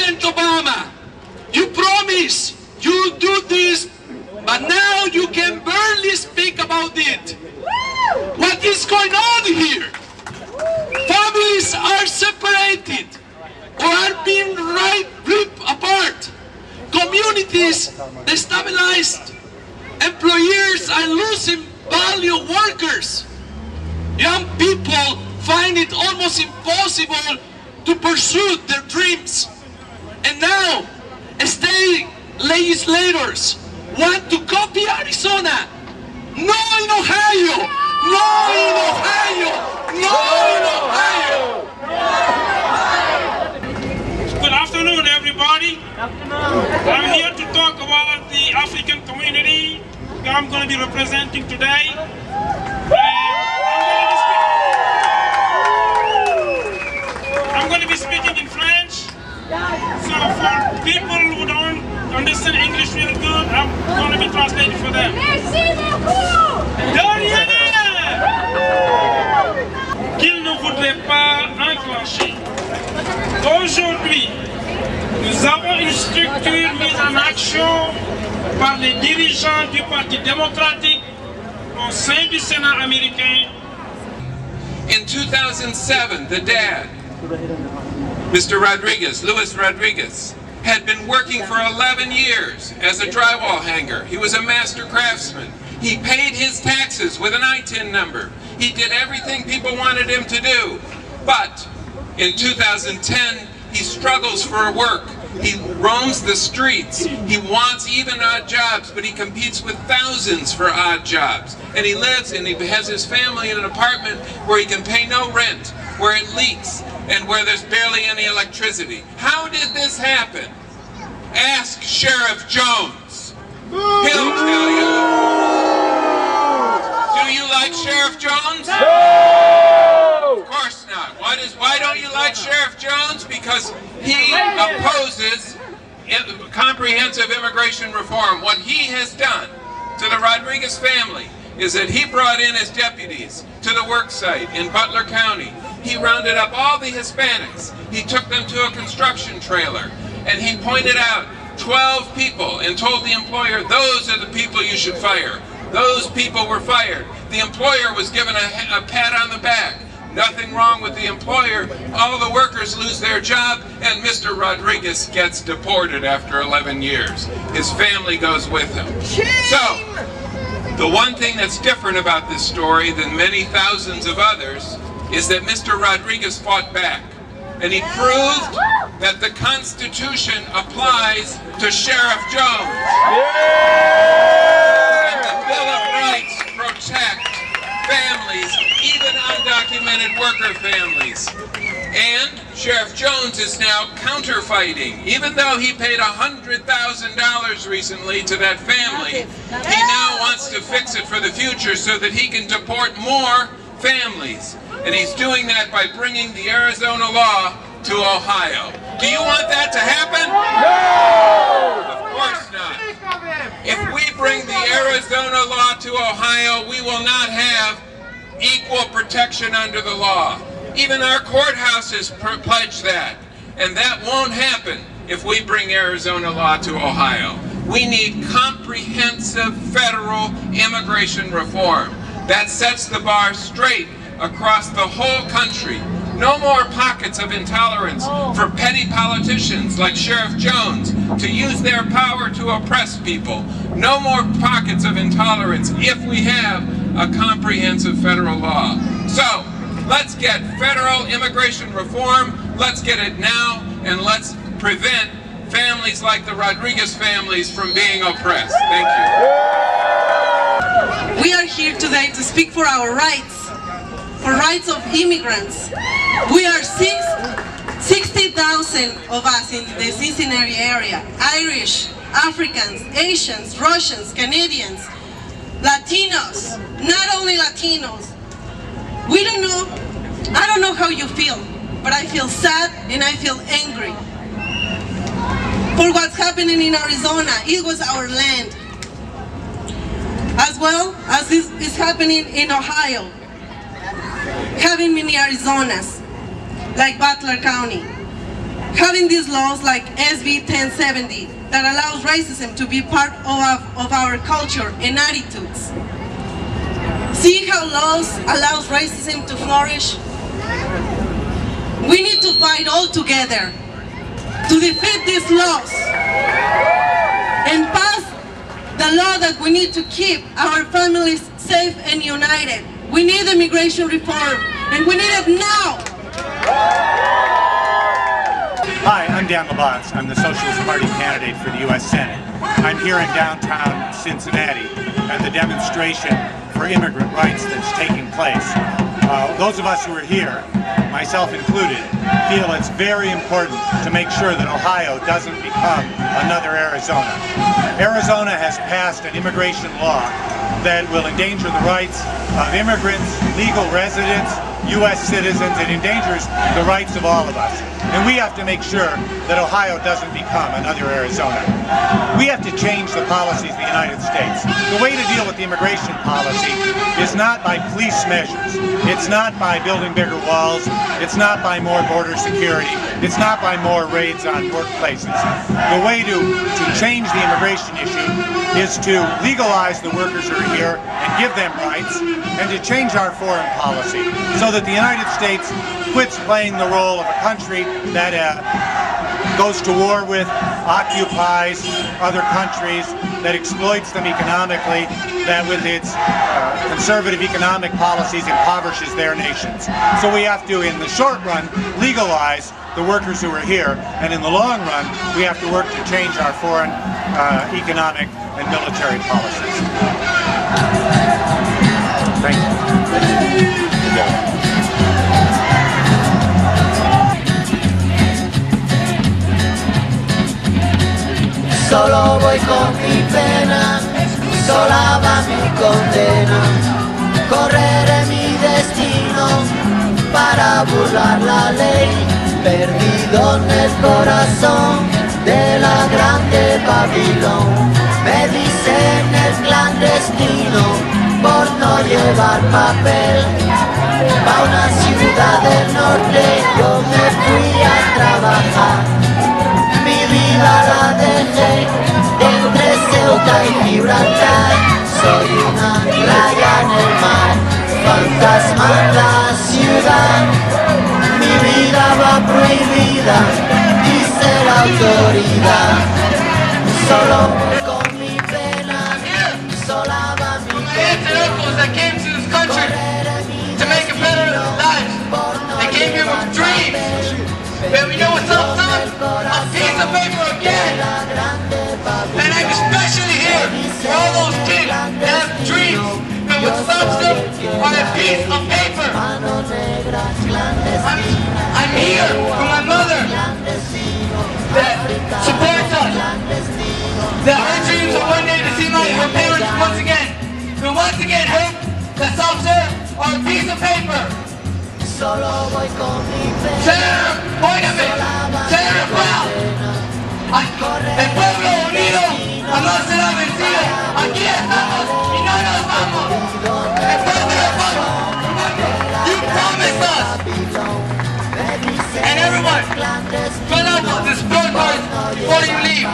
President Obama, you promise you do this, but now you can barely speak about it. What is going on here? Families are separated or are being ripped apart. Communities destabilized. Employers are losing valued workers. Young people find it almost impossible to pursue their dreams. And now, state legislators want to copy Arizona. No in Ohio! No in Ohio! No in Ohio! Good afternoon, everybody. I'm here to talk about the African community I'm going to be representing today. I'm going to be speaking in French. So for people who don't understand English real good, I'm going to be translating for them. Merci beaucoup! De rien! Qu'ils ne voudraient pas enclencher. Aujourd'hui, nous avons une structure mise en action par les dirigeants du Parti démocratique au sein du Sénat américain. In 2007, the dad, Mr. Rodriguez, Luis Rodriguez, had been working for 11 years as a drywall hanger. He was a master craftsman. He paid his taxes with an ITIN number. He did everything people wanted him to do. But in 2010, he struggles for work. He roams the streets. He wants even odd jobs, but he competes with thousands for odd jobs. And he lives and he has his family in an apartment where he can pay no rent, where it leaks, and where there's barely any electricity. How did this happen? Ask Sheriff Jones. He'll tell you. Do you like Sheriff Jones? No! Of course not. Why don't you like Sheriff Jones? Because he opposes comprehensive immigration reform. What he has done to the Rodriguez family is that he brought in his deputies to the work site in Butler County. He rounded up all the Hispanics. He took them to a construction trailer and he pointed out 12 people and told the employer, those are the people you should fire. Those people were fired. The employer was given a pat on the back. Nothing wrong with the employer. All the workers lose their job, and Mr. Rodriguez gets deported after 11 years. His family goes with him. So, the one thing that's different about this story than many thousands of others is that Mr. Rodriguez fought back. And he proved that the Constitution applies to Sheriff Jones. And the Bill of Rights protect families, even undocumented worker families. And Sheriff Jones is now counterfighting. Even though he paid $100,000 recently to that family, he now wants to fix it for the future so that he can deport more families. And he's doing that by bringing the Arizona law to Ohio. Do you want that to happen? No! Of course not. If we bring the Arizona law to Ohio, we will not have equal protection under the law. Even our courthouses pledge that. And that won't happen if we bring Arizona law to Ohio. We need comprehensive federal immigration reform. That sets the bar straight across the whole country. No more pockets of intolerance for petty politicians like Sheriff Jones to use their power to oppress people. No more pockets of intolerance if we have a comprehensive federal law. So, let's get federal immigration reform, let's get it now, and let's prevent families like the Rodriguez families from being oppressed. Thank you. We are here today to speak for our rights. For rights of immigrants. We are 60,000 of us in the Cincinnati area. Irish, Africans, Asians, Russians, Canadians, Latinos, not only Latinos. We don't know, I don't know how you feel, but I feel sad and I feel angry. For what's happening in Arizona, it was our land. As well as this is happening in Ohio. Having many Arizonas, like Butler County. having these laws like SB 1070 that allows racism to be part of our culture and attitudes. See how laws allows racism to flourish? We need to fight all together to defeat these laws and pass the law that we need to keep our families safe and united. We need immigration reform, and we need it now. Hi, I'm Dan LaBonce. I'm the Socialist Party candidate for the U.S. Senate. I'm here in downtown Cincinnati at the demonstration for immigrant rights that's taking place. Those of us who are here, myself included, feel it's very important to make sure that Ohio doesn't become another Arizona. Arizona has passed an immigration law that will endanger the rights of immigrants, legal residents, U.S. citizens. It endangers the rights of all of us. And we have to make sure that Ohio doesn't become another Arizona. We have to change the policies of the United States. The way to deal with the immigration policy is not by police measures. It's not by building bigger walls. It's not by more border security. It's not by more raids on workplaces. The way to change the immigration issue is to legalize the workers who are here and give them rights, and to change our foreign policy so that the United States quits playing the role of a country that goes to war with, occupies other countries, that exploits them economically, that with its conservative economic policies impoverishes their nations. So we have to, in the short run, legalize the workers who are here, and in the long run, we have to work to change our foreign economic and military policies. Thank you. Solo voy con mi pena, sola va mi condena. Correré mi destino para burlar la ley, perdido en el corazón de la grande Babilón. Me dicen el clandestino por no llevar papel. Pa' una ciudad del norte yo me fui a trabajar. Mi vida la dejé entre Ceuta y Gibraltar. Soy una playa en el mar, fantasma en la ciudad. Mi vida va prohibida, dice la autoridad. Solo con mi pena, sola va mi But we know what's up, son? A piece of paper again! And I'm especially here for all those kids that have dreams, but what stops them on a piece of paper. I'm here for my mother that supports us, that her dreams are one day to see her parents once again. But once again, hope that stops her on a piece of paper. Solo voy con mi pena. Senator, óigame, Senator Brown, el pueblo unido jamás será vencido. Aquí estamos y no nos vamos. El pueblo vamos. You promised us. And everyone, fill out the support cards before you leave.